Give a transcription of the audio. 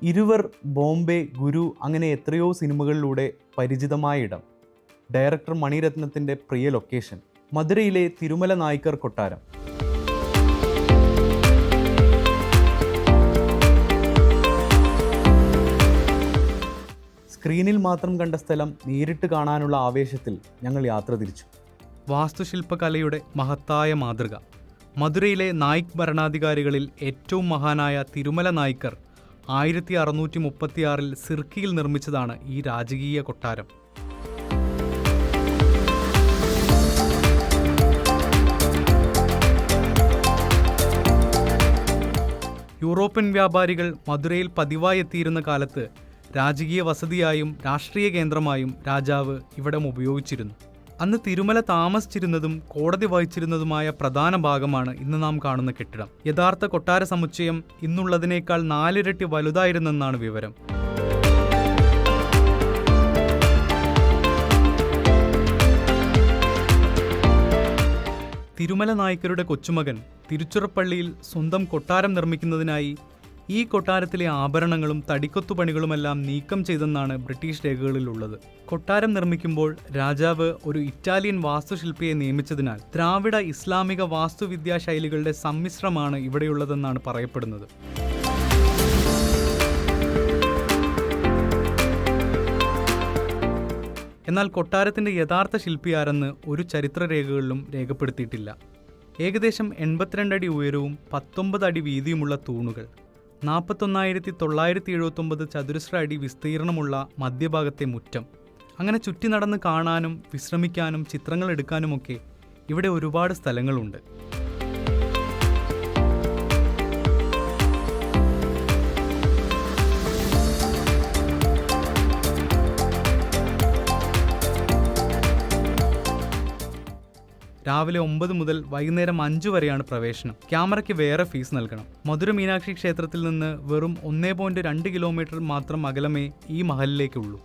ഇരുവർ, ബോംബെ, ഗുരു അങ്ങനെ എത്രയോ സിനിമകളിലൂടെ പരിചിതമായ ഇടം. ഡയറക്ടർ മണിരത്നത്തിൻ്റെ പ്രിയ ലൊക്കേഷൻ മധുരയിലെ തിരുമല നായ്ക്കർ കൊട്ടാരം. സ്ക്രീനിൽ മാത്രം കണ്ട സ്ഥലം നേരിട്ട് കാണാനുള്ള ആവേശത്തിൽ ഞങ്ങൾ യാത്ര തിരിച്ചു. വാസ്തുശില്പകലയുടെ മഹത്തായ മാതൃക. മധുരയിലെ നായിക് ഭരണാധികാരികളിൽ ഏറ്റവും മഹാനായ തിരുമല നായ്ക്കർ 1636 സിർക്കിയിൽ നിർമ്മിച്ചതാണ് ഈ രാജകീയ കൊട്ടാരം. യൂറോപ്യൻ വ്യാപാരികൾ മധുരയിൽ പതിവായി എത്തിയിരുന്ന കാലത്ത് രാജകീയ വസതിയായും രാഷ്ട്രീയ കേന്ദ്രമായും രാജാവ് ഇവിടം ഉപയോഗിച്ചിരുന്നു. അന്ന് തിരുമല താമസിച്ചിരുന്നതും കോടതി വഹിച്ചിരുന്നതുമായ പ്രധാന ഭാഗമാണ് ഇന്ന് നാം കാണുന്ന കെട്ടിടം. യഥാർത്ഥ കൊട്ടാര സമുച്ചയം ഇന്നുള്ളതിനേക്കാൾ 4 ഇരട്ടി വലുതായിരുന്നെന്നാണ് വിവരം. തിരുമല നായ്ക്കരുടെ കൊച്ചുമകൻ തിരുച്ചിറപ്പള്ളിയിൽ സ്വന്തം കൊട്ടാരം നിർമ്മിക്കുന്നതിനായി ഈ കൊട്ടാരത്തിലെ ആഭരണങ്ങളും തടിക്കൊത്തുപണികളുമെല്ലാം നീക്കം ചെയ്തെന്നാണ് ബ്രിട്ടീഷ് രേഖകളിലുള്ളത്. കൊട്ടാരം നിർമ്മിക്കുമ്പോൾ രാജാവ് ഒരു ഇറ്റാലിയൻ വാസ്തുശില്പിയെ നിയമിച്ചതിനാൽ ദ്രാവിഡ ഇസ്ലാമിക വാസ്തുവിദ്യാ ശൈലികളുടെ സമ്മിശ്രമാണ് ഇവിടെയുള്ളതെന്നാണ് പറയപ്പെടുന്നത്. എന്നാൽ കൊട്ടാരത്തിൻ്റെ യഥാർത്ഥ ശില്പിയാരെന്ന് ഒരു ചരിത്രരേഖകളിലും രേഖപ്പെടുത്തിയിട്ടില്ല. ഏകദേശം 82 അടി ഉയരവും 19 അടി വീതിയുമുള്ള തൂണുകൾ, 41,979 ചതുരശ്ര അടി വിസ്തീർണമുള്ള മധ്യഭാഗത്തെ മുറ്റം. അങ്ങനെ ചുറ്റി നടന്ന് കാണാനും വിശ്രമിക്കാനും ചിത്രങ്ങൾ എടുക്കാനുമൊക്കെ ഇവിടെ ഒരുപാട് സ്ഥലങ്ങളുണ്ട്. രാവിലെ 9 മുതൽ വൈകുന്നേരം 5 വരെയാണ് പ്രവേശനം. ക്യാമറയ്ക്ക് വേറെ ഫീസ് നൽകണം. മധുര മീനാക്ഷി ക്ഷേത്രത്തിൽ നിന്ന് വെറും 1.2 കിലോമീറ്റർ മാത്രം അകലമേ ഈ മഹലിലേക്കുള്ളൂ.